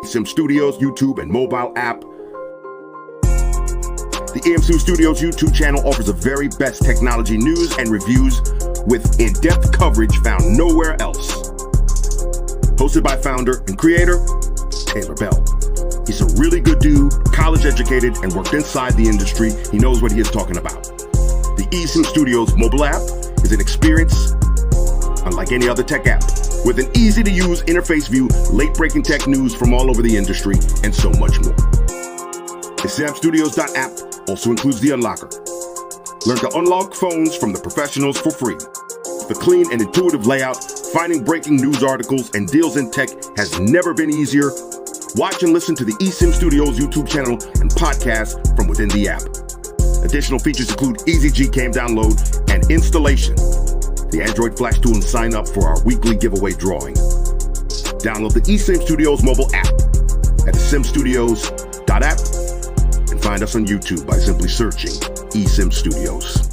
eSIM Studios YouTube and mobile app. The eSIM Studios YouTube channel offers the very best technology news and reviews with in-depth coverage found nowhere else. Hosted by founder and creator, Taylor Bell. He's a really good dude, college educated, and worked inside the industry. He knows what he is talking about. The eSIM Studios mobile app is an experience unlike any other tech app, with an easy-to-use interface view, late-breaking tech news from all over the industry, and so much more. eSIMstudios.app also includes the unlocker. Learn to unlock phones from the professionals for free. The clean and intuitive layout, finding breaking news articles and deals in tech has never been easier. Watch and listen to the eSIM Studios YouTube channel and podcast from within the app. Additional features include easy Gcam download and installation, the Android Flash tool, and sign up for our weekly giveaway drawing. Download the eSIM Studios mobile app at eSIMstudios.app and find us on YouTube by simply searching eSIM Studios.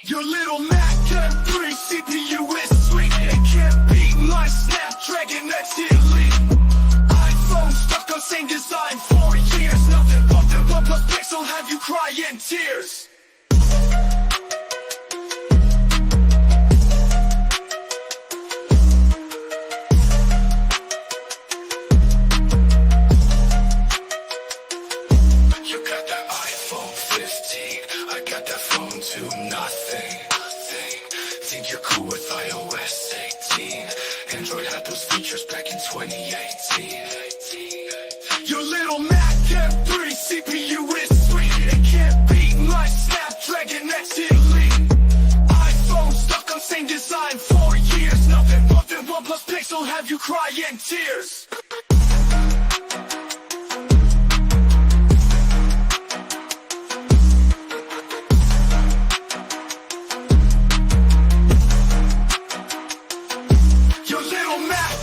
Your little Mac M3 CPU is sweet. It can't beat my Snapdragon X Elite. iPhone stuck on same design for years. Nothing but the OnePlus Pixel have you crying tears. You got that iPhone 15, I got that phone to nothing. Think you're cool with iOS 18. Android had those features back in 2018. Your little Mac M3 CPU is sweet. It can't beat my Snapdragon X Elite. iPhone stuck on same design for years. Nothing but the OnePlus Pixel have you crying tears.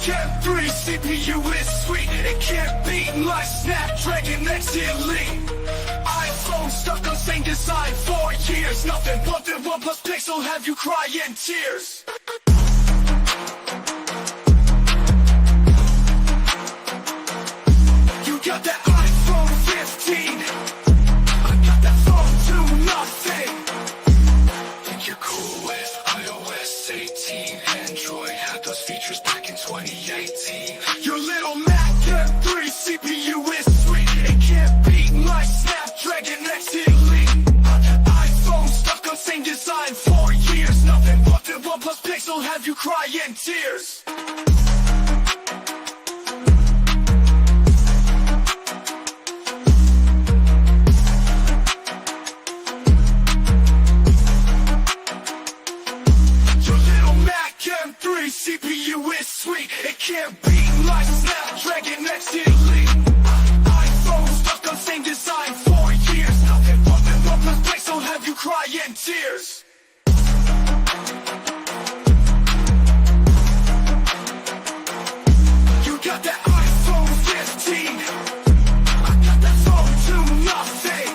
M3 CPU is sweet. It can't beat my Snapdragon X Elite. iPhone stuck on same design for years. Nothing but the OnePlus Pixel have you crying tears. You got that iPhone 15, I got that phone to nothing. Think you're cool with iOS 18. Android had those features back in 2018. Your little Mac M3 CPU is sweet. It can't beat my Snapdragon X Elite. iPhone stuck on same design for years. Nothing but the OnePlus Pixel have you crying tears. M3 CPU is sweet. It can't beat my Snapdragon X Elite. iPhone stuck on same design for years. Nothing but the OnePlus Pixel have you crying tears. You got that iPhone 15, I got that phone to nothing.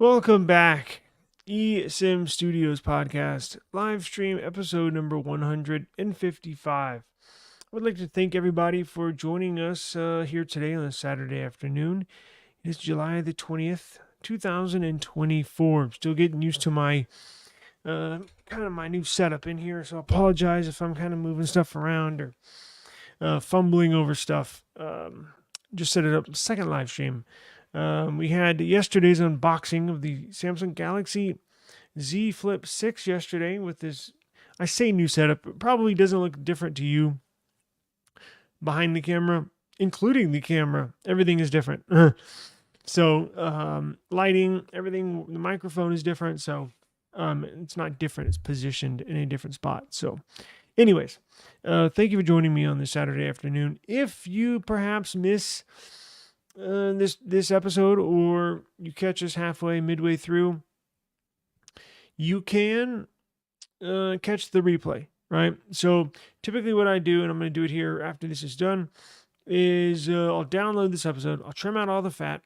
Welcome back. eSIM Studios podcast, live stream episode number 155. I would like to thank everybody for joining us here today on a Saturday afternoon. It is July the 20th, 2024. I'm still getting used to my kind of my new setup in here, so I apologize if I'm kind of moving stuff around or fumbling over stuff. Just set it up, second live stream. We had yesterday's unboxing of the Samsung Galaxy Z Flip 6 yesterday with this, I say new setup. It probably doesn't look different to you behind the camera, including the camera. Everything is different. So lighting, everything, the microphone is different. So it's not different. It's positioned in a different spot. So anyways, thank you for joining me on this Saturday afternoon. If you perhaps miss this episode, or you catch us midway through, you can catch the replay, right? So typically what I do, and I'm going to do it here after this is done, is I'll download this episode, I'll trim out all the fat,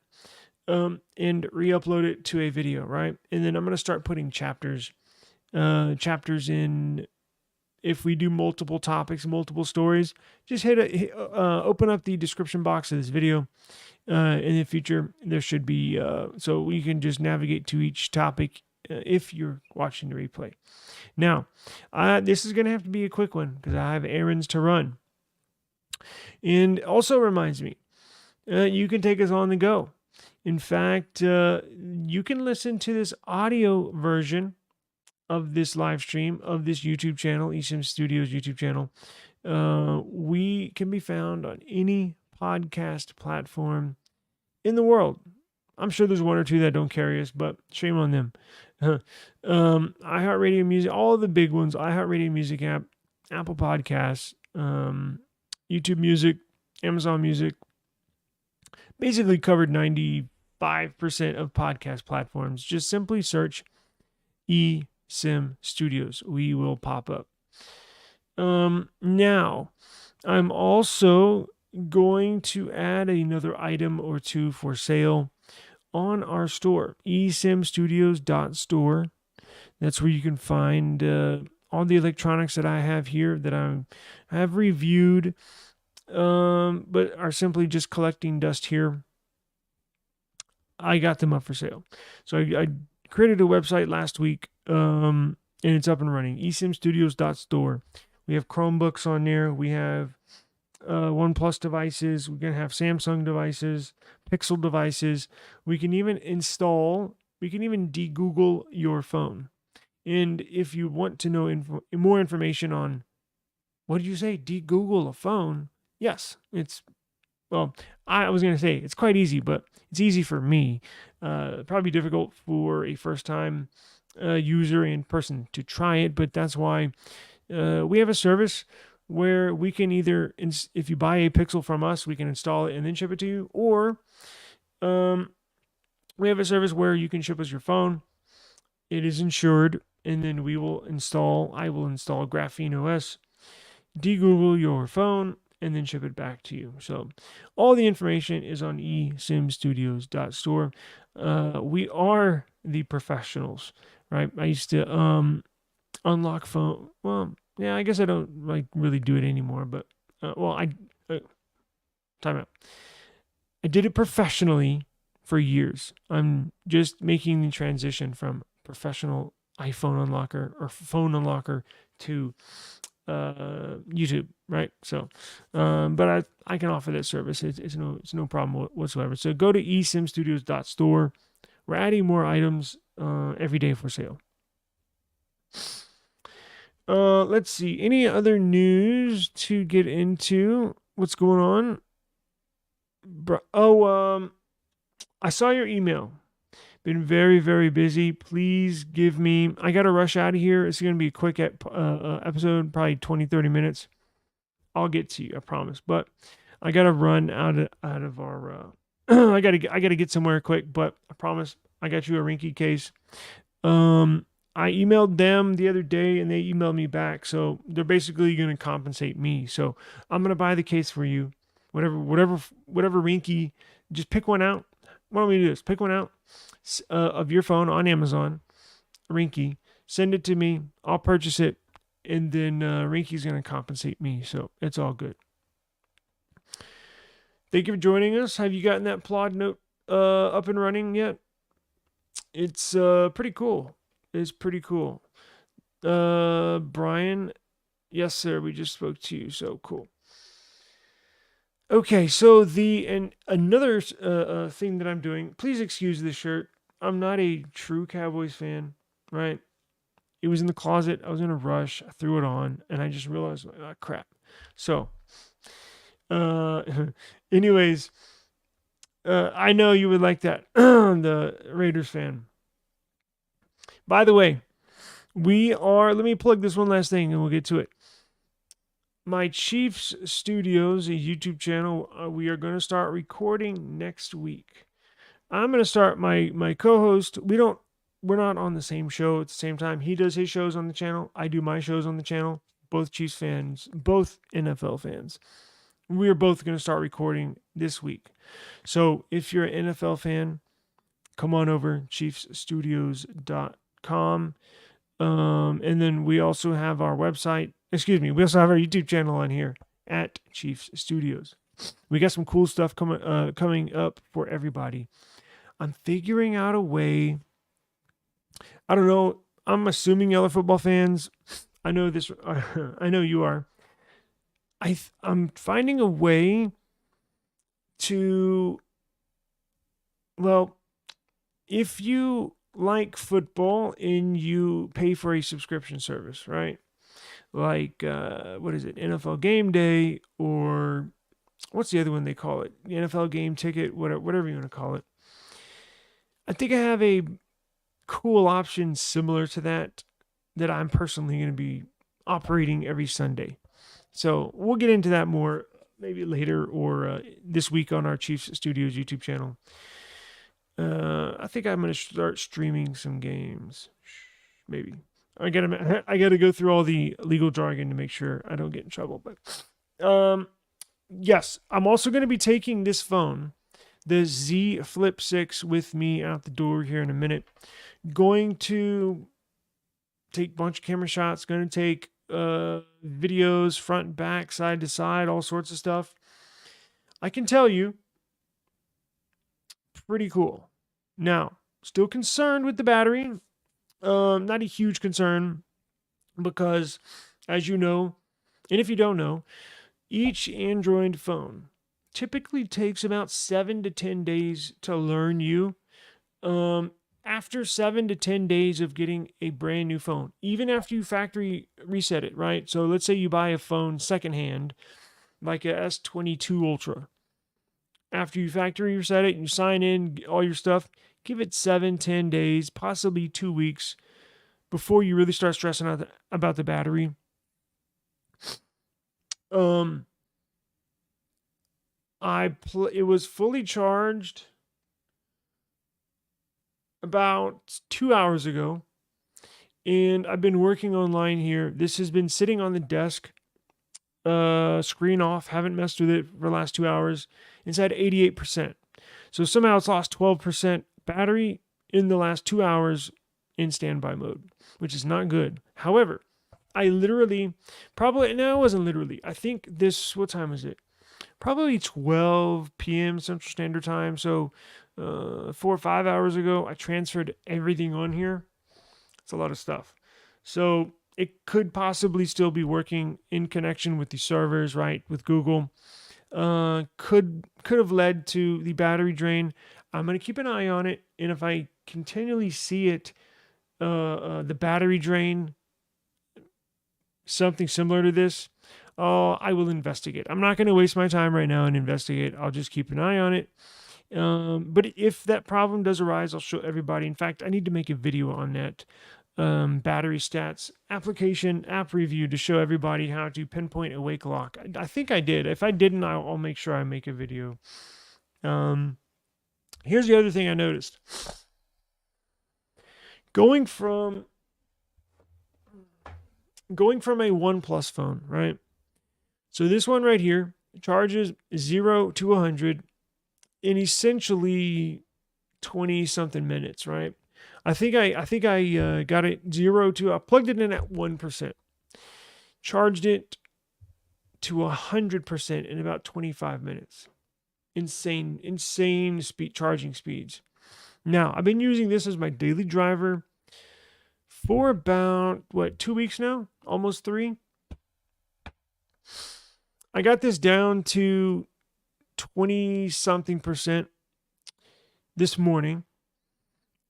and re-upload it to a video, right? And then I'm going to start putting chapters in. If we do multiple topics, multiple stories, just open up the description box of this video. In the future, there should be, so you can just navigate to each topic if you're watching the replay. Now, this is going to have to be a quick one because I have errands to run. And also reminds me, you can take us on the go. In fact, you can listen to this audio version of this live stream, of this YouTube channel, eSIM Studios YouTube channel. We can be found on any podcast platform in the world. I'm sure there's one or two that don't carry us, but shame on them. iHeartRadio Music, all the big ones, iHeartRadio Music app, Apple Podcasts, YouTube Music, Amazon Music, basically covered 95% of podcast platforms. Just simply search eSIM Studios. We will pop up. Now, I'm also going to add another item or two for sale on our store, eSIMstudios.store. That's where you can find all the electronics that I have here that I have reviewed, but are simply just collecting dust here. I got them up for sale. So I created a website last week, and it's up and running, eSIMstudios.store. We have Chromebooks on there. We have OnePlus devices. We're going to have Samsung devices, Pixel devices. We can even de-Google your phone. And if you want to know more information on, what did you say, de-Google a phone? Yes, I was going to say it's quite easy, but it's easy for me. Probably difficult for a first-time user and person to try it, but that's why we have a service where we can either, if you buy a Pixel from us, we can install it and then ship it to you, or we have a service where you can ship us your phone. It is insured, and then I will install Graphene OS, de-Google your phone, and then ship it back to you. So all the information is on eSIMstudios.store. We are the professionals, right? I used to unlock phone. Well, yeah, I guess I don't really do it anymore, but time out. I did it professionally for years. I'm just making the transition from professional iPhone unlocker or phone unlocker to YouTube, right? So, but I can offer that service. It's no problem whatsoever. So go to eSIMstudios.store. We're adding more items every day for sale. Let's see. Any other news to get into? What's going on? I saw your email. Been very, very busy. Please give me, I got to rush out of here. It's going to be a quick episode, probably 20, 30 minutes. I'll get to you, I promise. But I got to run out of our, I got to get somewhere quick, but I promise I got you a Rinky case. I emailed them the other day and they emailed me back. So they're basically going to compensate me. So I'm going to buy the case for you. Whatever Rinky, just pick one out. Why don't we do this? Pick one out of your phone on Amazon, Rinky. Send it to me. I'll purchase it, and then Rinky's going to compensate me. So it's all good. Thank you for joining us. Have you gotten that Plod note up and running yet? It's pretty cool. It's pretty cool. Brian, yes, sir. We just spoke to you. So cool. Okay, so another thing that I'm doing. Please excuse this shirt. I'm not a true Cowboys fan, right? It was in the closet. I was in a rush. I threw it on, and I just realized, oh, crap. So, anyways, I know you would like that, the Raiders fan. By the way, let me plug this one last thing, and we'll get to it. My Chiefs Studios, a YouTube channel, we are going to start recording next week. I'm going to start my co-host. We're not on the same show at the same time. He does his shows on the channel. I do my shows on the channel. Both Chiefs fans, both NFL fans. We are both going to start recording this week. So if you're an NFL fan, come on over, chiefsstudios.com. And then we also have our website. We also have our YouTube channel on here at Chiefs Studios. We got some cool stuff coming up for everybody. I'm figuring out a way. I don't know. I'm assuming y'all are football fans. I know this. I know you are. I'm finding a way to. Well, if you like football and you pay for a subscription service, right? Like, what is it? NFL Game Day, or what's the other one they call it? The NFL Game Ticket, whatever you want to call it. I think I have a cool option similar to that I'm personally going to be operating every Sunday. So we'll get into that more maybe later or this week on our Chiefs Studios YouTube channel. I think I'm going to start streaming some games. Maybe. I gotta go through all the legal jargon to make sure I don't get in trouble. But yes, I'm also going to be taking this phone, the Z Flip 6, with me out the door here in a minute. Going to take a bunch of camera shots. Going to take videos, front and back, side to side, all sorts of stuff. I can tell you, pretty cool. Now, still concerned with the battery. Not a huge concern because, as you know, and if you don't know, each Android phone typically takes about 7 to 10 days to learn you. After 7 to 10 days of getting a brand new phone, even after you factory reset it, right? So let's say you buy a phone secondhand, like a S22 Ultra. After you factory reset it and you sign in, all your stuff, give it 7, 10 days, possibly 2 weeks before you really start stressing out about the battery. It was fully charged about 2 hours ago, and I've been working online here. This has been sitting on the desk, screen off, haven't messed with it for the last 2 hours. It's at 88%. So somehow it's lost 12% battery in the last 2 hours in standby mode, which is not good. However, I literally, it wasn't literally. I think what time is it? Probably 12 p.m. Central Standard Time. So 4 or 5 hours ago, I transferred everything on here. It's a lot of stuff. So it could possibly still be working in connection with the servers, right, with Google. Could have led to the battery drain. I'm going to keep an eye on it, and if I continually see it, the battery drain, something similar to this, I will investigate. I'm not going to waste my time right now and investigate. I'll just keep an eye on it. But if that problem does arise, I'll show everybody. In fact, I need to make a video on that battery stats application app review to show everybody how to pinpoint a wake lock. I think I did. If I didn't, I'll make sure I make a video. Here's the other thing I noticed. Going from a OnePlus phone, right? So this one right here charges 0 to 100 in essentially 20 something minutes, right? I think I got it 0 to, I plugged it in at 1%, charged it to 100% in about 25 minutes. Insane charging speeds. Now, I've been using this as my daily driver for about, 2 weeks now? Almost 3. I got this down to 20 something percent this morning,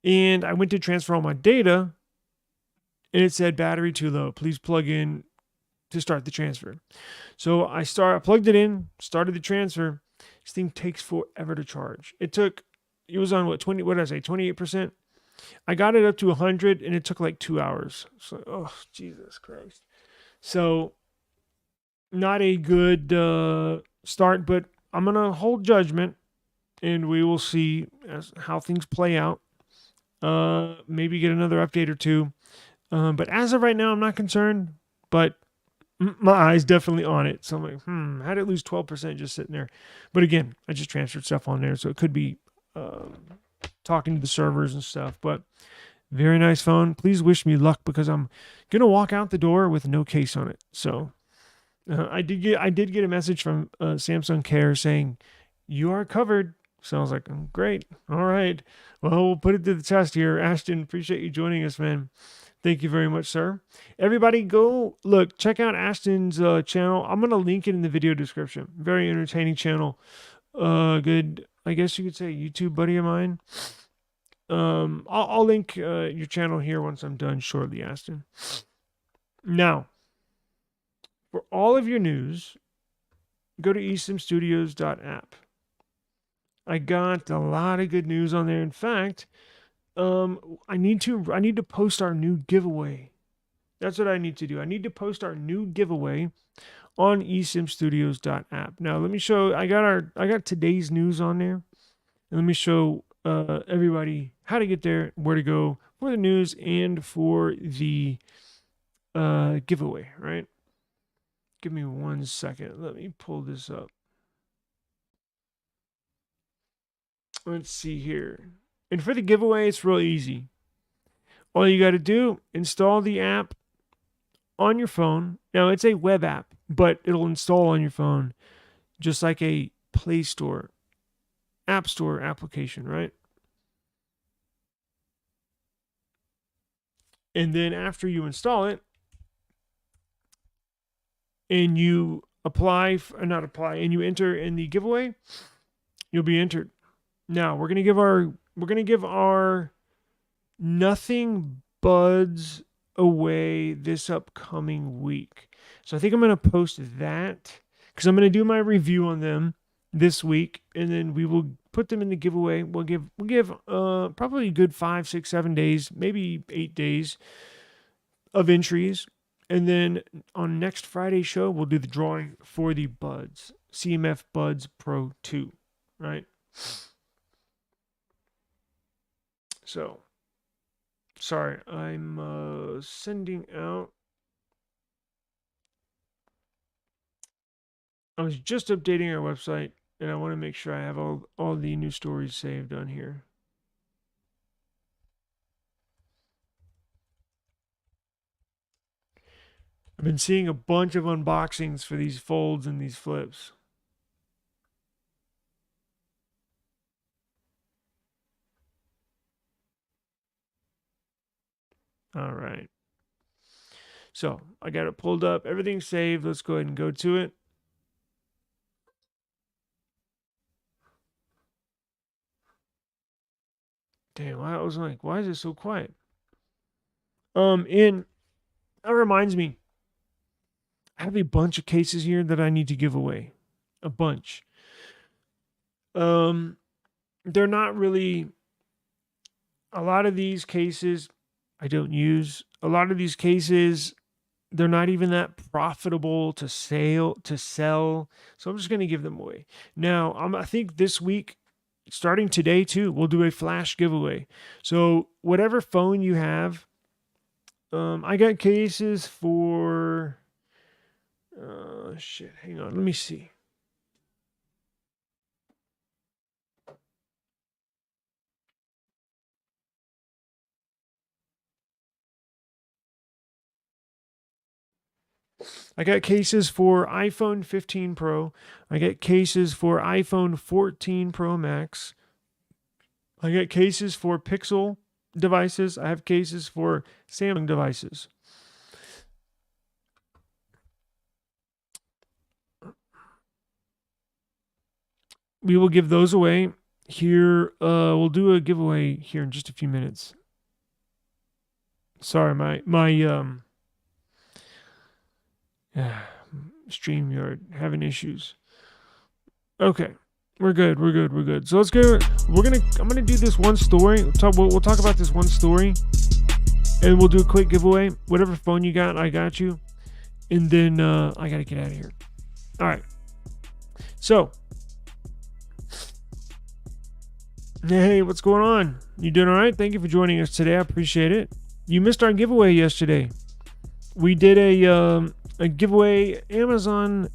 and I went to transfer all my data, and it said battery too low. Please plug in to start the transfer. So I plugged it in, started the transfer. This thing takes forever to charge. It was on what did I say, 28%? I got it up to 100, and it took like 2 hours. So, oh, Jesus Christ. So, not a good start, but I'm going to hold judgment, and we will see how things play out. Maybe get another update or two. But as of right now, I'm not concerned, but my eye's definitely on it. So I'm like, how did it lose 12% just sitting there? But again, I just transferred stuff on there, so it could be talking to the servers and stuff. But very nice phone. Please wish me luck, because I'm gonna walk out the door with no case on it. So I did get a message from Samsung Care saying you are covered. So I was like, great, all right. Well, we'll put it to the test here. Ashton, appreciate you joining us, man. Thank you very much, sir. Everybody go check out Ashton's channel. I'm going to link it in the video description. Very entertaining channel. Good, I guess you could say YouTube buddy of mine. I'll link your channel here once I'm done shortly, Ashton. Now, for all of your news, go to eSIMstudios.app. I got a lot of good news on there. In fact, I need to post our new giveaway. That's what I need to do. I need to post our new giveaway on eSIMstudios.app. Now let me show. I got today's news on there. And let me show everybody how to get there, where to go for the news and for the giveaway. Right? Give me 1 second. Let me pull this up. Let's see here. And for the giveaway, it's real easy. All you got to do, install the app on your phone. Now, it's a web app, but it'll install on your phone just like a Play Store, App Store application, right? And then after you install it and you and you enter in the giveaway, you'll be entered. Now, we're going to give our Nothing Buds away this upcoming week. So I think I'm going to post that, because I'm going to do my review on them this week, and then we will put them in the giveaway. We'll give probably a good 5, 6, 7 days, maybe 8 days of entries. And then on next Friday's show, we'll do the drawing for the Buds, CMF Buds Pro 2, right? So, sorry, I'm sending out. I was just updating our website, and I want to make sure I have all the new stories saved on here. I've been seeing a bunch of unboxings for these folds and these flips. All right. So I got it pulled up. Everything's saved. Let's go ahead and go to it. Damn, I was like, why is it so quiet? And that reminds me, I have a bunch of cases here that I need to give away. A bunch. They're not really, a lot of these cases I don't use. A lot of these cases, they're not even that profitable to sell. So I'm just going to give them away. Now, I think this week, starting today too, we'll do a flash giveaway. So whatever phone you have, I got cases for, hang on, let me see. I got cases for iPhone 15 Pro. I got cases for iPhone 14 Pro Max. I got cases for Pixel devices. I have cases for Samsung devices. We will give those away here. We'll do a giveaway here in just a few minutes. Sorry, my StreamYard having issues. Okay, we're good. So let's go. I'm gonna do this one story. We'll talk about this one story, and we'll do a quick giveaway. Whatever phone you got, I got you. And then I gotta get out of here. All right. So, hey, what's going on? You doing all right? Thank you for joining us today. I appreciate it. You missed our giveaway yesterday. We did a giveaway, Amazon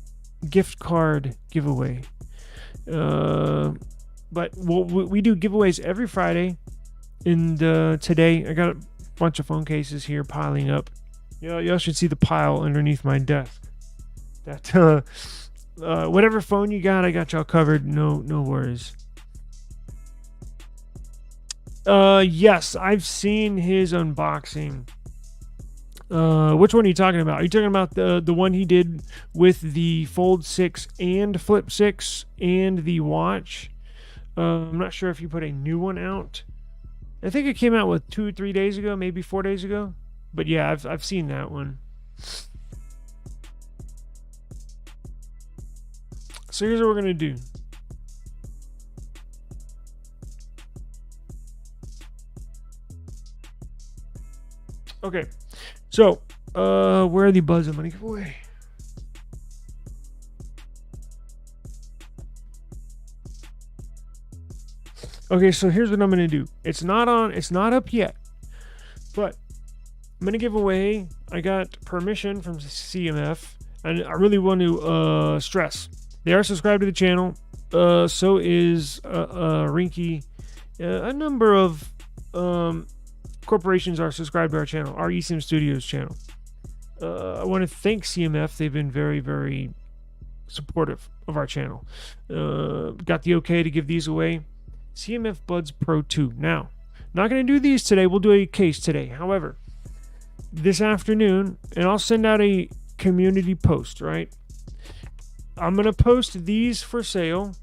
gift card giveaway. But we do giveaways every Friday. And today I got a bunch of phone cases here piling up. Y'all should see the pile underneath my desk. That whatever phone you got, I got y'all covered. No worries. Yes, I've seen his unboxing. Which one are you talking about? Are you talking about the one he did with the Fold 6 and Flip 6 and the watch? I'm not sure if you put a new one out. I think it came out 2 or 3 days ago, maybe 4 days ago. But yeah, I've seen that one. So here's what we're gonna do. Okay, so where are the buds I'm gonna give away? Okay, so here's what I'm gonna do. It's not up yet, but I'm gonna give away. I got permission from CMF, and I really want to stress they are subscribed to the channel. So is Rinky. A number of corporations are subscribed to our channel, our eSIM Studios channel. I want to thank CMF. They've been very, very supportive of our channel. Got the okay to give these away. CMF Buds Pro 2. Now, not going to do these today. We'll do a case today. However, this afternoon, and I'll send out a community post, right? I'm going to post these for sale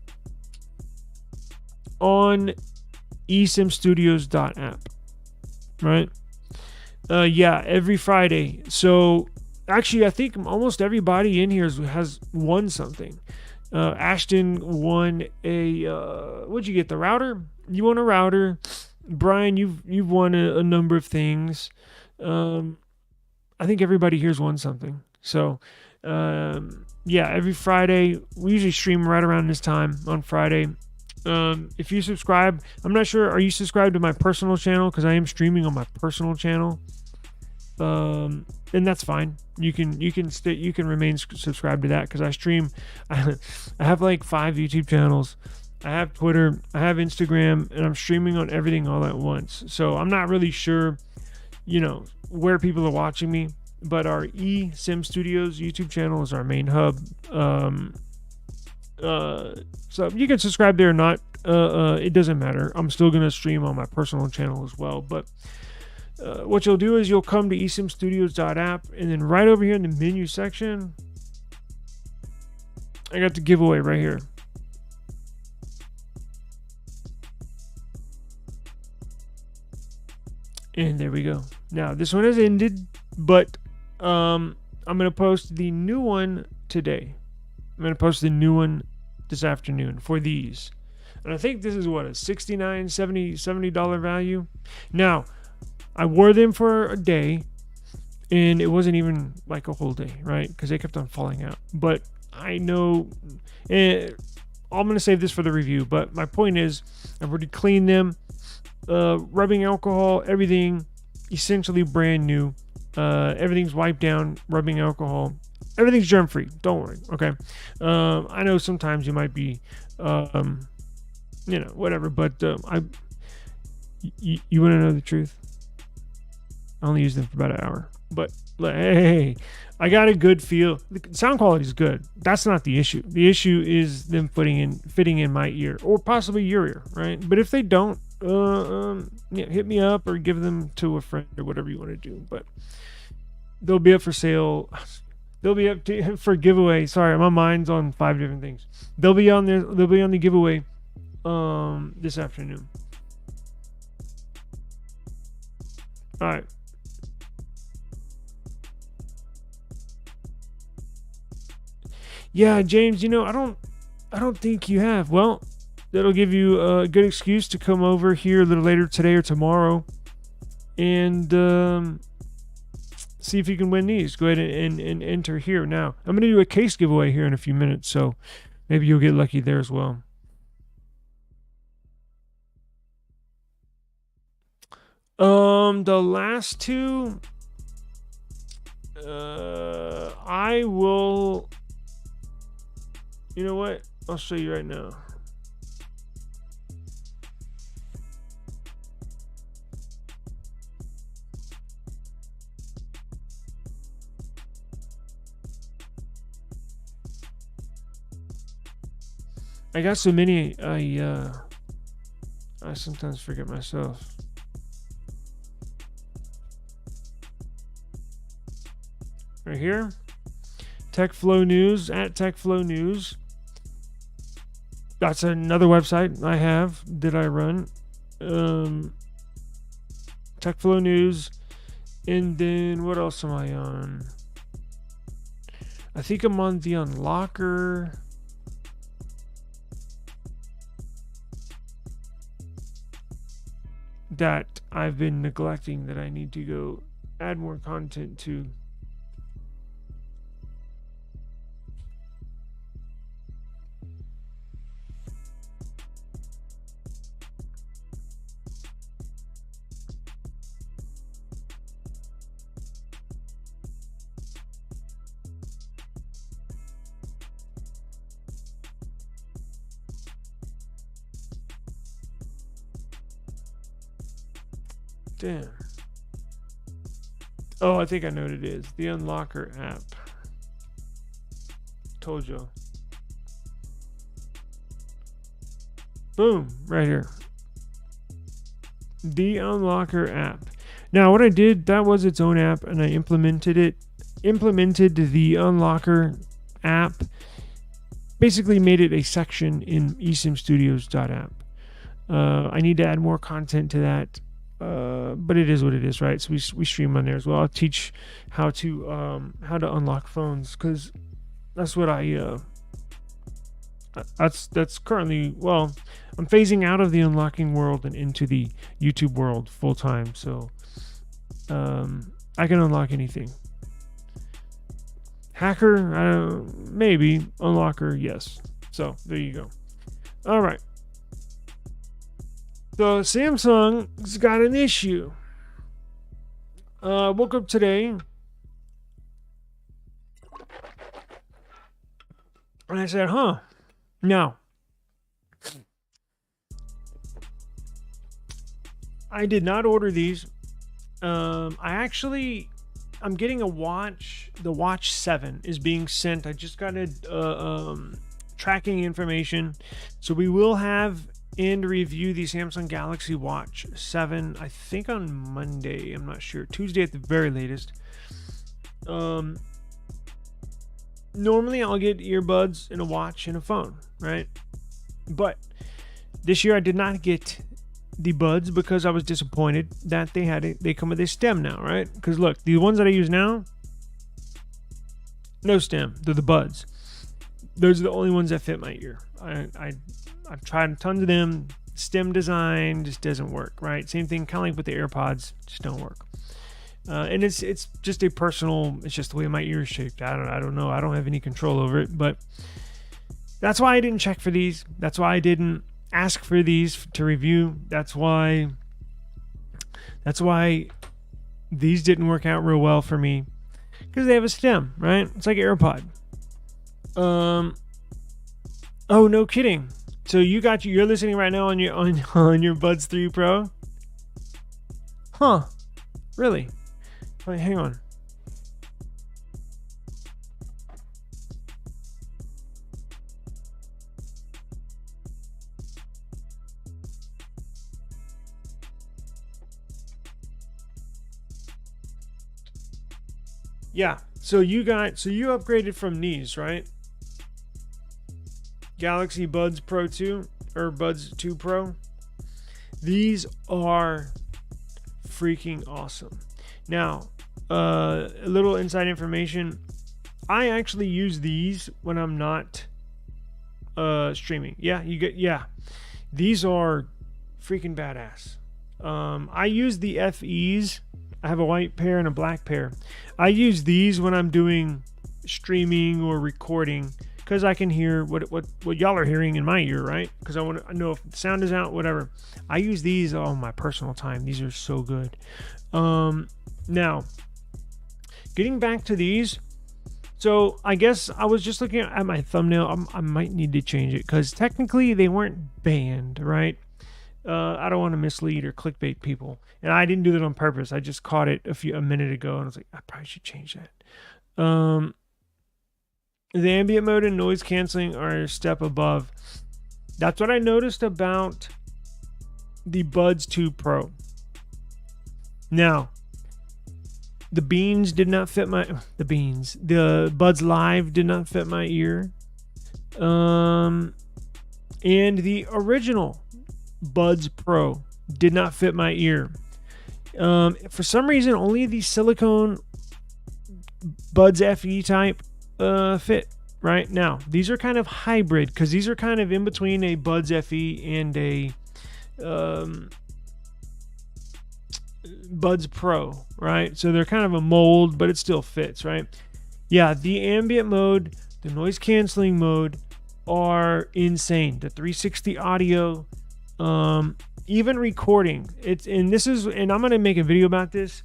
on eSIMstudios.app. Right? Yeah, every Friday. So actually, I think almost everybody in here has won something. Ashton won a what'd you get? The router? You won a router. Brian, you've won a number of things. I think everybody here's won something. So yeah, every Friday we usually stream right around this time on Friday. If you subscribe, I'm not sure. Are you subscribed to my personal channel? Because I am streaming on my personal channel. And that's fine. You can remain subscribed to that because I stream. I have like 5 YouTube channels. I have Twitter. I have Instagram, and I'm streaming on everything all at once. So I'm not really sure, where people are watching me. But our eSIM Studios YouTube channel is our main hub. So you can subscribe there or not. It doesn't matter. I'm still gonna stream on my personal channel as well. But what you'll do is you'll come to eSIMstudios.app, and then right over here in the menu section, I got the giveaway right here. And there we go. Now this one has ended, but I'm gonna post the new one today. I'm gonna post the new one this afternoon for these. And I think this is what, a $69, $70 value. Now, I wore them for a day, and it wasn't even like a whole day, right? Because they kept on falling out. But I know, I'm going to save this for the review, but my point is, I've already cleaned them, rubbing alcohol, everything essentially brand new. Everything's wiped down, rubbing alcohol. Everything's germ-free. Don't worry, okay? I know sometimes you might be, whatever, but you want to know the truth? I only used them for about an hour. But hey, I got a good feel. The sound quality is good. That's not the issue. The issue is them fitting in my ear, or possibly your ear, right? But if they don't, hit me up or give them to a friend or whatever you want to do. But they'll be up for sale. They'll be up for giveaway. Sorry, my mind's on 5 different things. They'll be on there. They'll be on the giveaway this afternoon. All right. Yeah, James, I don't think you have. Well, that'll give you a good excuse to come over here a little later today or tomorrow and see if you can win these. Go ahead and enter here now. I'm going to do a case giveaway here in a few minutes, so maybe you'll get lucky there as well. The last two, I will. You know what? I'll show you right now. I got so many, I sometimes forget myself. Right here. TechFlow News, at TechFlow News. That's another website I have that I run. TechFlow News. And then what else am I on? I think I'm on the Unlocker. That I've been neglecting, that I need to go add more content to. Damn. Oh, I think I know what it is. The Unlocker app. Told you. Boom. Right here. The Unlocker app. Now, what I did, that was its own app, and I implemented it. Implemented the Unlocker app. Basically made it a section in eSIMstudios.app. I need to add more content to that. But it is what it is, right? So we stream on there as well. I'll teach how to unlock phones, because that's what that's currently, well, I'm phasing out of the unlocking world and into the YouTube world full time. So I can unlock anything. Hacker, maybe. Unlocker, yes. So there you go. All right. So Samsung's got an issue. Woke up today and I said, now I did not order these. I'm getting a watch. The Watch 7 is being sent. I just got tracking information. So we will have and review the Samsung Galaxy Watch 7, I think on Monday. I'm not sure. Tuesday at the very latest. Normally I'll get earbuds and a watch and a phone, right? But this year I did not get the buds because I was disappointed that they come with a stem now, right? Because look, the ones that I use now, no stem. They're the buds. Those are the only ones that fit my ear. I've tried tons of them. Stem design just doesn't work, right? Same thing, kind of like with the AirPods, just don't work. And it's just a personal. It's just the way my ear is shaped. I don't know. I don't have any control over it, but that's why I didn't check for these. That's why I didn't ask for these to review. That's why these didn't work out real well for me, because they have a stem, right? It's like an AirPod. Oh, no kidding. So you're listening right now on your Buds 3 Pro? Huh. Really? Wait, hang on. Yeah. So you upgraded from these, right? Galaxy Buds Pro 2 or Buds 2 Pro. These are freaking awesome. Now, a little inside information. I actually use these when I'm not streaming. Yeah. These are freaking badass. I use the FEs. I have a white pair and a black pair. I use these when I'm doing streaming or recording because I can hear what y'all are hearing in my ear, right? Because I want to know if the sound is out, whatever. I use these on my personal time. These are so good. Now, getting back to these. So I guess I was just looking at my thumbnail. I might need to change it because technically they weren't banned, right? I don't want to mislead or clickbait people, and I didn't do that on purpose. I just caught it a minute ago, and I was like, I probably should change that. The ambient mode and noise canceling are a step above. That's what I noticed about the Buds 2 Pro. Now, the Buds Live did not fit my ear. And the original Buds Pro did not fit my ear. For some reason, only the silicone Buds FE type fit. Right now, these are kind of hybrid because these are kind of in between a Buds FE and a Buds Pro, right? So they're kind of a mold, but it still fits, right? Yeah, the ambient mode, the noise canceling mode are insane. The 360 audio, even recording. And I'm gonna make a video about this.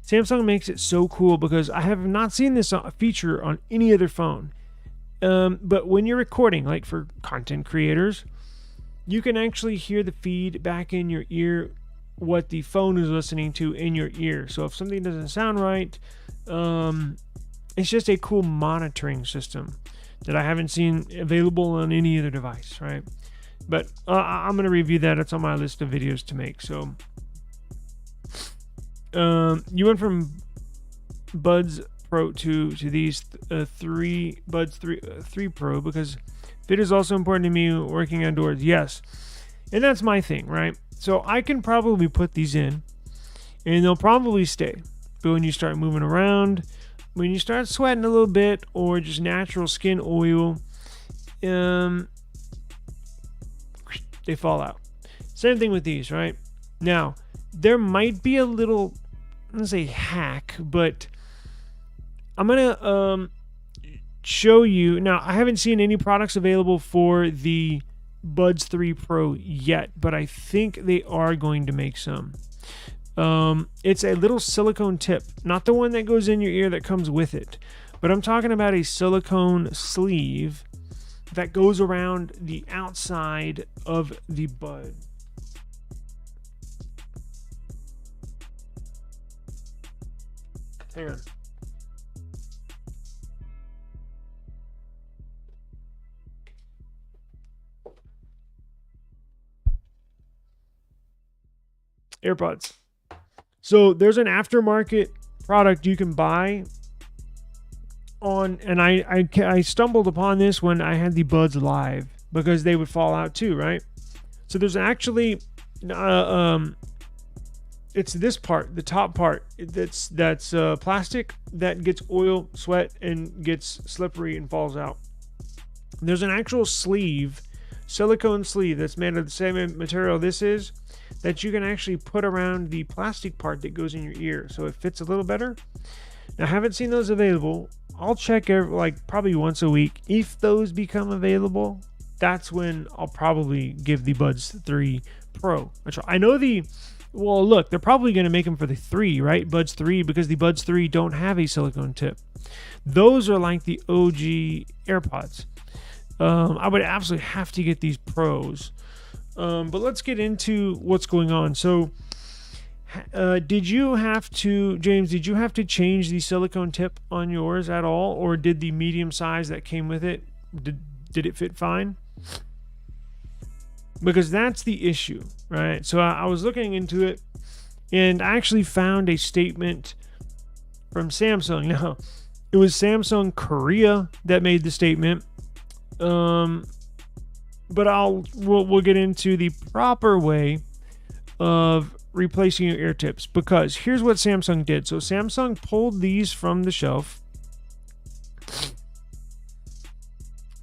Samsung makes it so cool because I have not seen this feature on any other phone. But when you're recording, like for content creators, you can actually hear the feed back in your ear, what the phone is listening to in your ear. So if something doesn't sound right, it's just a cool monitoring system that I haven't seen available on any other device, right? But I'm going to review that. It's on my list of videos to make. So you went from Buds Pro to these Buds 3 Pro because fit is also important to me working outdoors. Yes. And that's my thing, right? So I can probably put these in and they'll probably stay. But when you start moving around, when you start sweating a little bit or just natural skin oil, they fall out. Same thing with these, right? Now, there might be a little, I'm going to say hack, but I'm going to show you. Now, I haven't seen any products available for the Buds 3 Pro yet, but I think they are going to make some. It's a little silicone tip, not the one that goes in your ear that comes with it, but I'm talking about a silicone sleeve that goes around the outside of the bud. Hang on. AirPods. So there's an aftermarket product you can buy on, and I stumbled upon this when I had the Buds Live because they would fall out too, right? So there's actually it's this part, the top part that's plastic that gets oil, sweat, and gets slippery and falls out. There's an actual sleeve, silicone sleeve that's made of the same material this is, that you can actually put around the plastic part that goes in your ear so it fits a little better. Now, I haven't seen those available. I'll check probably once a week. If those become available, that's when I'll probably give the Buds 3 Pro a try. I know look, they're probably going to make them for the 3, right? Buds 3, because the Buds 3 don't have a silicone tip. Those are like the OG AirPods. I would absolutely have to get these Pros. But let's get into what's going on. So, did you have to change the silicone tip on yours at all? Or did the medium size that came with it, did it fit fine? Because that's the issue, right? So I was looking into it, and I actually found a statement from Samsung. Now, it was Samsung Korea that made the statement. But we'll get into the proper way of replacing your ear tips, because here's what Samsung did. So Samsung pulled these from the shelf.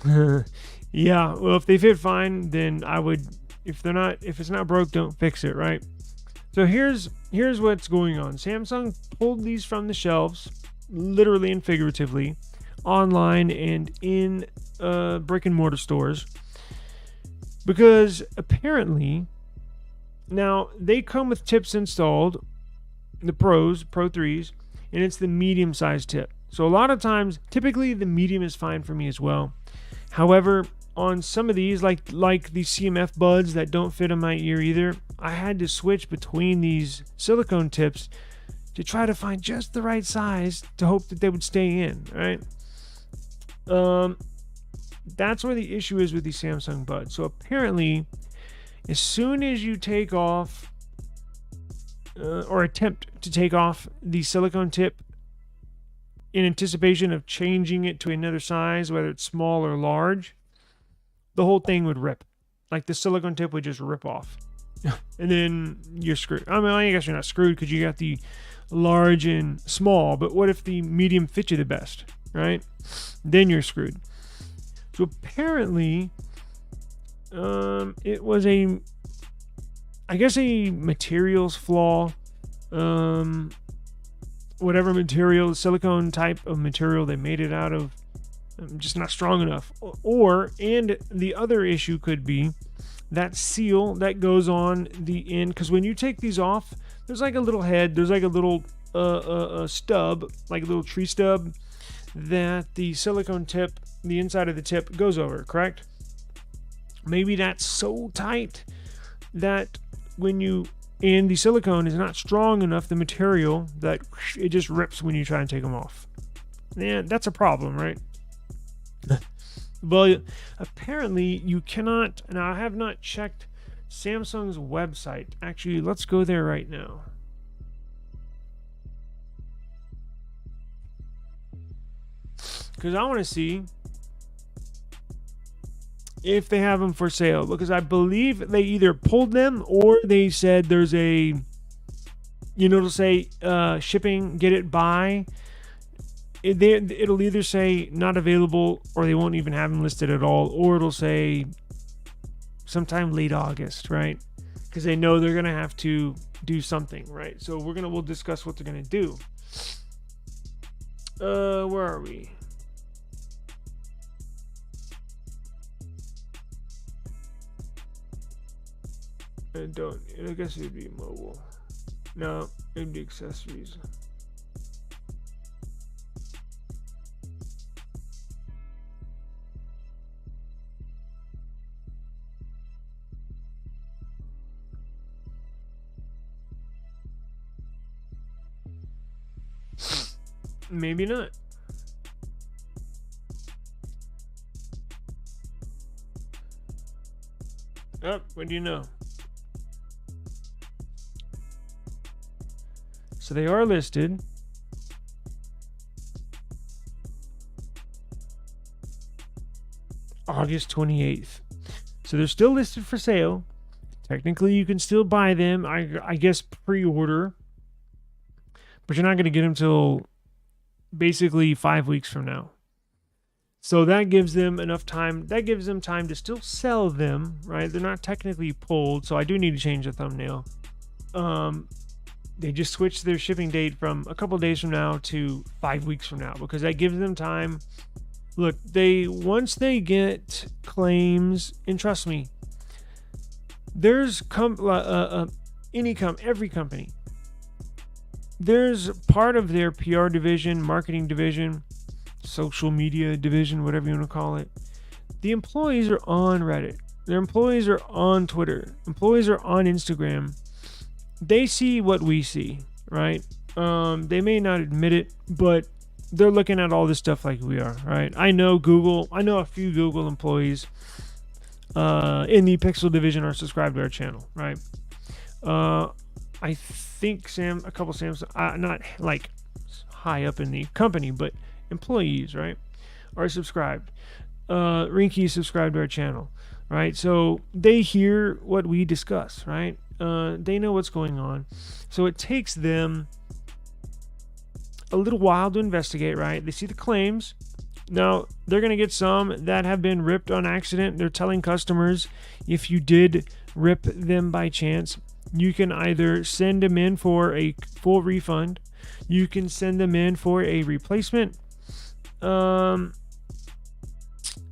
Yeah, well, if they fit fine, then I would. If it's not broke, don't fix it, right? So here's what's going on. Samsung pulled these from the shelves, literally and figuratively, online and in brick and mortar stores, because apparently now they come with tips installed, the Pro 3s, and it's the medium sized tip. So a lot of times, typically the medium is fine for me as well. However, on some of these, like the CMF buds that don't fit in my ear either, I had to switch between these silicone tips to try to find just the right size to hope that they would stay in, right? That's where the issue is with these Samsung buds. So apparently, as soon as you take off or attempt to take off the silicone tip in anticipation of changing it to another size, whether it's small or large, the whole thing would rip. Like the silicone tip would just rip off. And then you're screwed. I mean, I guess you're not screwed because you got the large and small, but what if the medium fits you the best, right? Then you're screwed. So apparently, it was a materials flaw. Whatever material, silicone type of material they made it out of, just not strong enough. And the other issue could be that seal that goes on the end, because when you take these off, there's like a little head, there's like a little stub, like a little tree stub that the silicone tip, the inside of the tip goes over, correct? Maybe that's so tight that and the silicone is not strong enough, the material, that it just rips when you try and take them off. Yeah, that's a problem, right? Well, apparently you cannot. Now, I have not checked Samsung's website. Actually, let's go there right now. Because I want to see if they have them for sale. Because I believe they either pulled them or they said there's a, it'll say shipping, get it by. It'll either say not available, or they won't even have them listed at all, or it'll say sometime late August, right? Because they know they're gonna have to do something, right? So we'll discuss what they're gonna do. Where are we? I guess it would be mobile. No, it'd be accessories. Maybe not. Oh, what do you know? So they are listed. August 28th. So they're still listed for sale. Technically, you can still buy them. I guess pre-order. But you're not going to get them till basically 5 weeks from now. So that gives them enough time. That gives them time to still sell them, right? They're not technically pulled, so I do need to change the thumbnail. They just switched their shipping date from a couple days from now to 5 weeks from now, because that gives them time. Look, once they get claims, and trust me, there's every company. There's part of their PR division, marketing division, social media division, whatever you want to call it. The employees are on Reddit. Their employees are on Twitter. Employees are on Instagram. They see what we see, right? They may not admit it, but they're looking at all this stuff like we are, right? I know a few Google employees in the Pixel division are subscribed to our channel, right? I think a couple Samsung, not like high up in the company, but employees, right, are subscribed. Rinky is subscribed to our channel, right? So they hear what we discuss, right? They know what's going on. So it takes them a little while to investigate, right? They see the claims. Now, they're going to get some that have been ripped on accident. They're telling customers, if you did rip them by chance, you can either send them in for a full refund. You can send them in for a replacement. And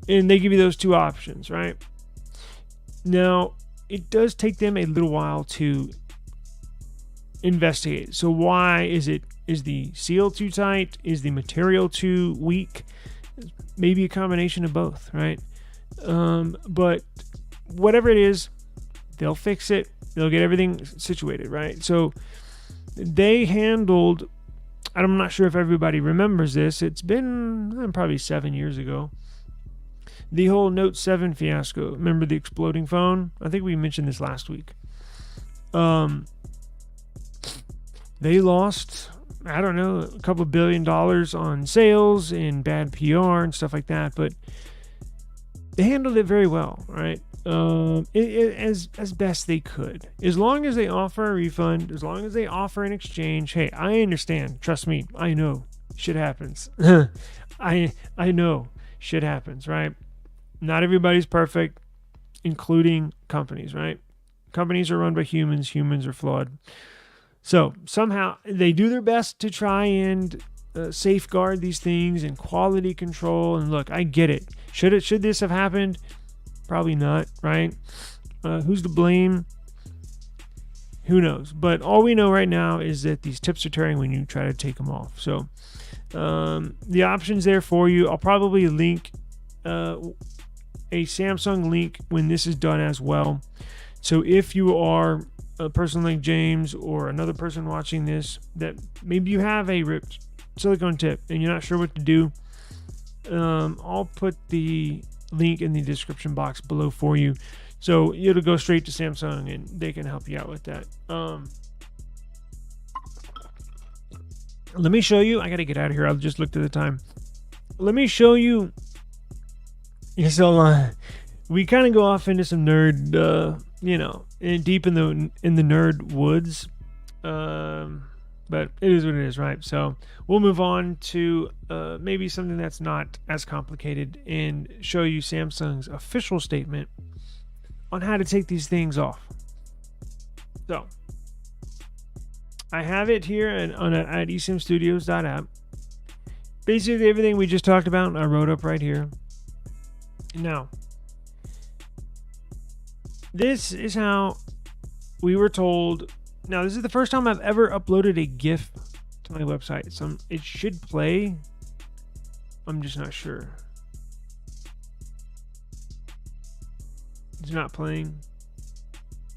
they give you those two options, right? Now, it does take them a little while to investigate. So why is it? Is the seal too tight? Is the material too weak? Maybe a combination of both, right? But whatever it is, they'll fix it. They'll get everything situated, right? So they handled, I'm not sure if everybody remembers this. It's been probably 7 years ago. The whole Note 7 fiasco. Remember the exploding phone? I think we mentioned this last week. They lost, I don't know, a couple $1 billion on sales and bad PR and stuff like that, but they handled it very well, right? As best they could. As long as they offer a refund, as long as they offer an exchange, hey, I understand. Trust me, I know shit happens. I know shit happens, right? Not everybody's perfect, including companies, right? Companies are run by humans. Humans are flawed. So somehow they do their best to try and safeguard these things and quality control. And look, I get it. Should this have happened? Probably not, right? Who's to blame? Who knows? But all we know right now is that these tips are tearing when you try to take them off. So the option's there for you. I'll probably link a Samsung link when this is done as well. So if you are a person like James or another person watching this that maybe you have a ripped silicone tip and you're not sure what to do, I'll put the link in the description box below for you. So it'll go straight to Samsung and they can help you out with that. Let me show you. I got to get out of here. I've just looked at the time. Let me show you. So we kind of go off into some nerd, deep in the nerd woods. But it is what it is, right? So we'll move on to maybe something that's not as complicated and show you Samsung's official statement on how to take these things off. So I have it here at eSIMstudios.app. Basically everything we just talked about, I wrote up right here. Now, this is how we were told. Now, this is the first time I've ever uploaded a GIF to my website. So it should play. I'm just not sure. It's not playing.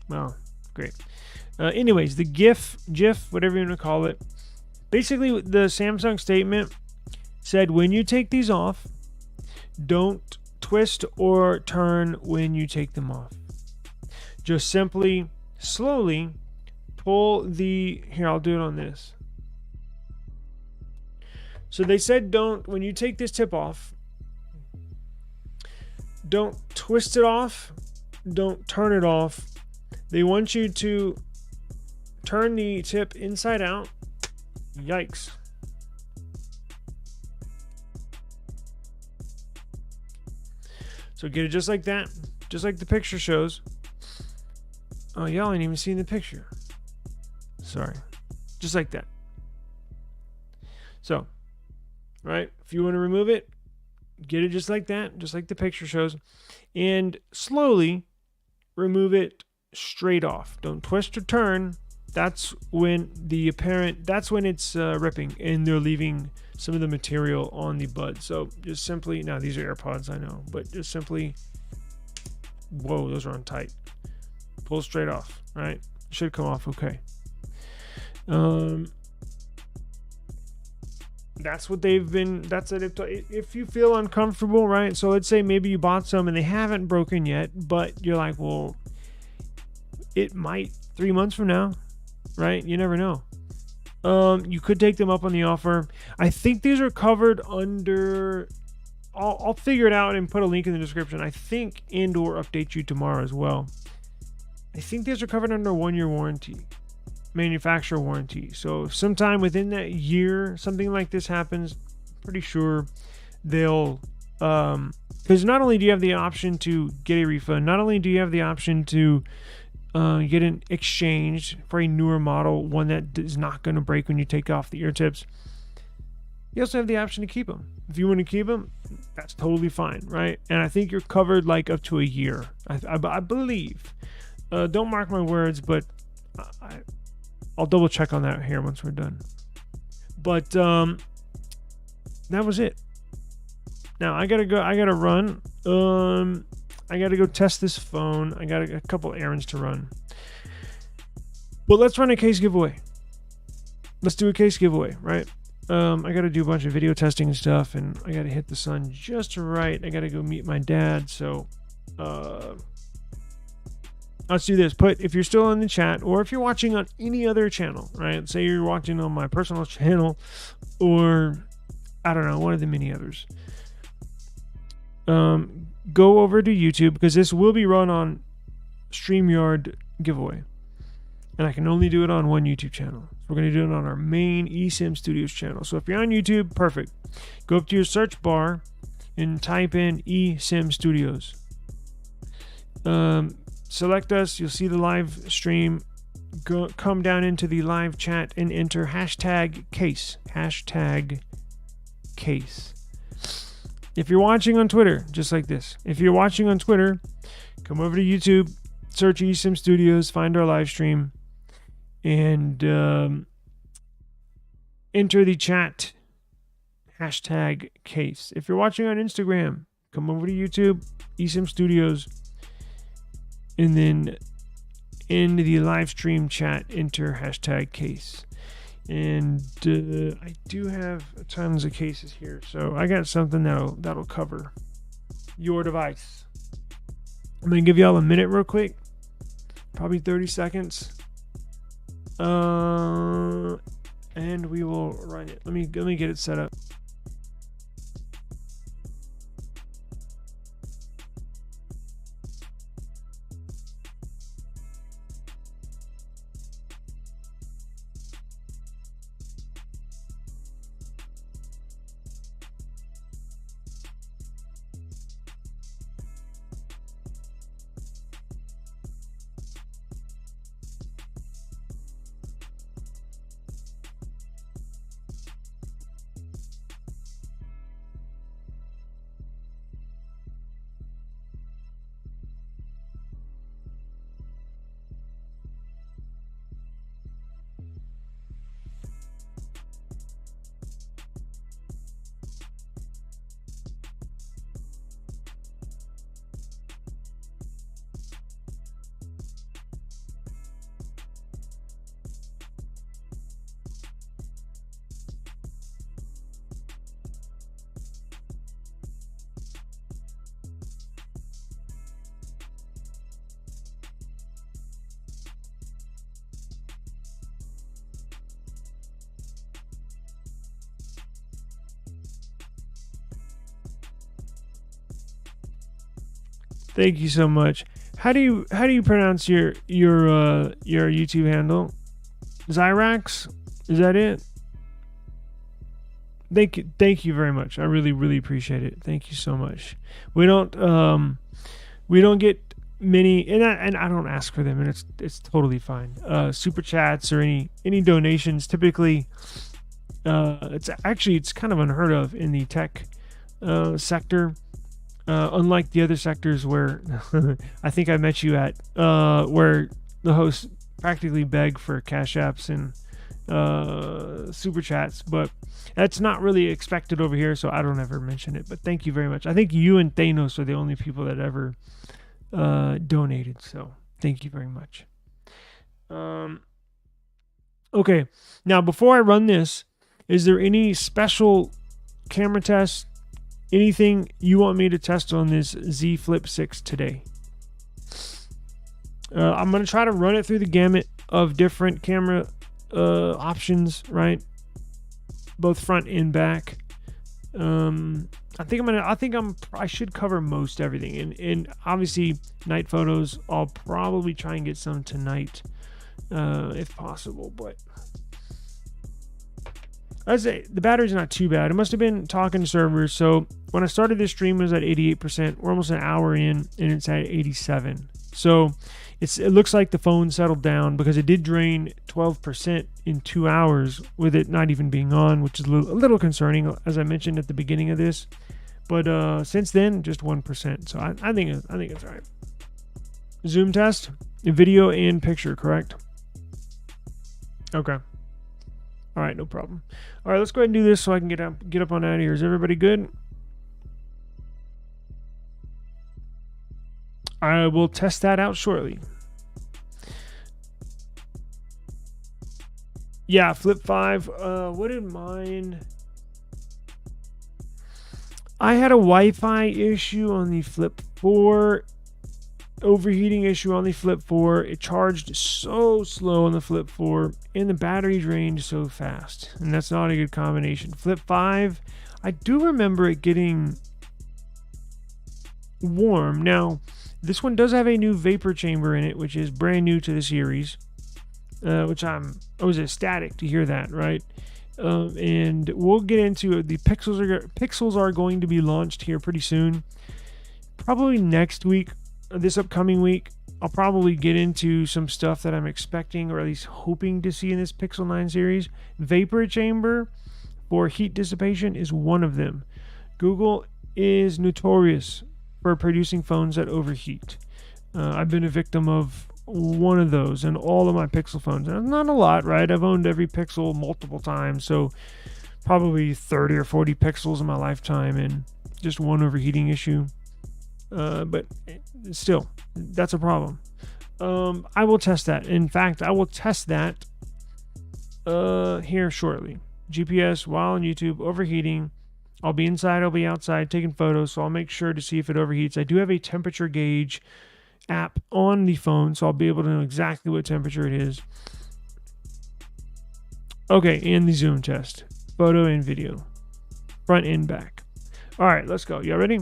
Well, great. Anyways, the GIF, whatever you want to call it. Basically, the Samsung statement said when you take these off, don't twist or turn when you take them off. Just simply, slowly pull the, here, I'll do it on this. So they said when you take this tip off, don't twist it off, don't turn it off. They want you to turn the tip inside out. Yikes. So get it just like that, just like the picture shows. Oh, y'all ain't even seen the picture. Sorry. Just like that. So, right, if you want to remove it, get it just like that, just like the picture shows. And slowly remove it straight off. Don't twist or turn. That's when it's ripping and they're leaving some of the material on the bud. So just simply, now these are AirPods, I know, but just simply, whoa, those are on tight. Pull straight off, right? Should come off okay. That's what they've been, that's it. If you feel uncomfortable, right? So let's say maybe you bought some and they haven't broken yet, but you're like, well, it might 3 months from now, right? You never know. You could take them up on the offer. I think these are covered under. I'll figure it out and put a link in the description. I think and/or update you tomorrow as well. I think these are covered under a 1-year warranty, manufacturer warranty. So sometime within that year, something like this happens, pretty sure they'll. Because not only do you have the option to get a refund, not only do you have the option to get an exchange for a newer model, one that is not going to break when you take off the ear tips. You also have the option to keep them. If you want to keep them, that's totally fine, right? And I think you're covered like up to a year, I believe. Don't mark my words, but I'll double check on that here once we're done. But that was it. Now I gotta run. I gotta go test this phone. I got a couple errands to run. But let's run a case giveaway. Let's do a case giveaway, right? I gotta do a bunch of video testing and stuff, and I gotta hit the sun just right. I gotta go meet my dad, so let's do this. If you're still in the chat, or if you're watching on any other channel, right? Say you're watching on my personal channel, or I don't know, one of the many others. Go over to YouTube, because this will be run on StreamYard giveaway, and I can only do it on one YouTube channel. So we're going to do it on our main eSIM Studios channel. So if you're on YouTube, perfect. Go up to your search bar and type in eSIM Studios. Select us. You'll see the live stream. Come down into the live chat and enter hashtag case. Hashtag case. If you're watching on Twitter, just like this. If you're watching on Twitter, come over to YouTube, search eSIM Studios, find our live stream, and enter the chat hashtag case. If you're watching on Instagram, come over to YouTube, eSIM Studios, and then in the live stream chat, enter hashtag case. And I do have tons of cases here, so I got something that'll cover your device. I'm gonna give y'all a minute real quick, probably 30 seconds, and we will run it. Let me get it set up. Thank you so much. How do you pronounce your YouTube handle? Zyrax? Is that it? Thank you very much. I really appreciate it. Thank you so much. We don't get many, and I don't ask for them, and it's totally fine. Super chats or any donations. Typically, it's kind of unheard of in the tech sector. Unlike the other sectors where I think I met you at, where the hosts practically beg for cash apps and super chats, but that's not really expected over here, so I don't ever mention it. But thank you very much. I think you and Thanos are the only people that ever donated, so thank you very much. Okay, now before I run this, is there any special camera tests? Anything you want me to test on this Z Flip 6 today? I'm going to try to run it through the gamut of different camera options, right? Both front and back. I should cover most everything, and obviously night photos. I'll probably try and get some tonight, if possible. But I'd say the battery's not too bad. It must have been talking to servers. So when I started this stream, it was at 88%. We're almost an hour in, and it's at 87. So it looks like the phone settled down, because it did drain 12% in 2 hours with it not even being on, which is a little concerning, as I mentioned at the beginning of this. But since then, just 1%. So I think it's all right. Zoom test, video and picture, correct? Okay. All right, no problem. All right, let's go ahead and do this so I can get up on out of here. Is everybody good? I will test that out shortly. Yeah, Flip 5. What did mine? I had a Wi-Fi issue on the Flip 4. Overheating issue on the Flip 4. It charged so slow on the Flip 4, and the battery drained so fast. And that's not a good combination. Flip 5, I do remember it getting warm. Now, this one does have a new vapor chamber in it, which is brand new to the series. Which I was ecstatic to hear that, right? And we'll get into it. The Pixels are going to be launched here pretty soon. Probably next week, this upcoming week, I'll probably get into some stuff that I'm expecting, or at least hoping to see in this Pixel 9 series. Vapor chamber for heat dissipation is one of them. Google is notorious for producing phones that overheat. I've been a victim of one of those in all of my Pixel phones. And not a lot, right? I've owned every Pixel multiple times, so probably 30 or 40 Pixels in my lifetime, and just one overheating issue. But still, that's a problem. I will test that. In fact, I will test that here shortly. GPS while on YouTube, overheating. I'll be inside, I'll be outside taking photos, so I'll make sure to see if it overheats. I do have a temperature gauge app on the phone, so I'll be able to know exactly what temperature it is. Okay, and the zoom test. Photo and video. Front and back. All right, let's go. Y'all ready?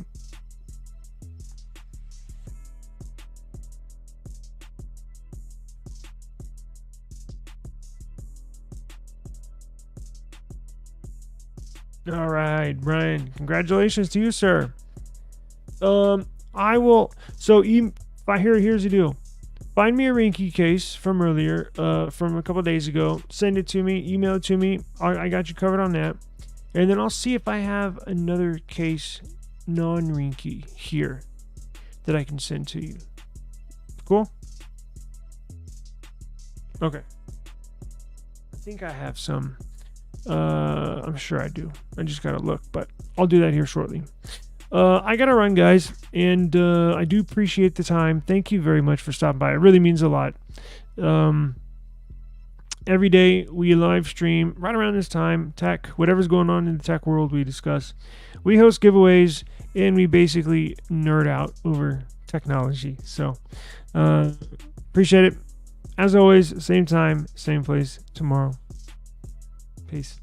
All right, Brian. Congratulations to you, sir. I will. So, here's the deal. Find me a Rinky case from earlier, from a couple of days ago. Send it to me. Email it to me. I got you covered on that. And then I'll see if I have another case, non-Rinky, here that I can send to you. Cool? Okay. I think I have some. I'm sure I do. I just gotta look, but I'll do that here shortly. I gotta run, guys, and I do appreciate the time. Thank you very much for stopping by. It really means a lot. Every day we live stream right around this time. Tech, whatever's going on in the tech world, we discuss. We host giveaways, and we basically nerd out over technology. So appreciate it. As always, same time, same place tomorrow. Peace.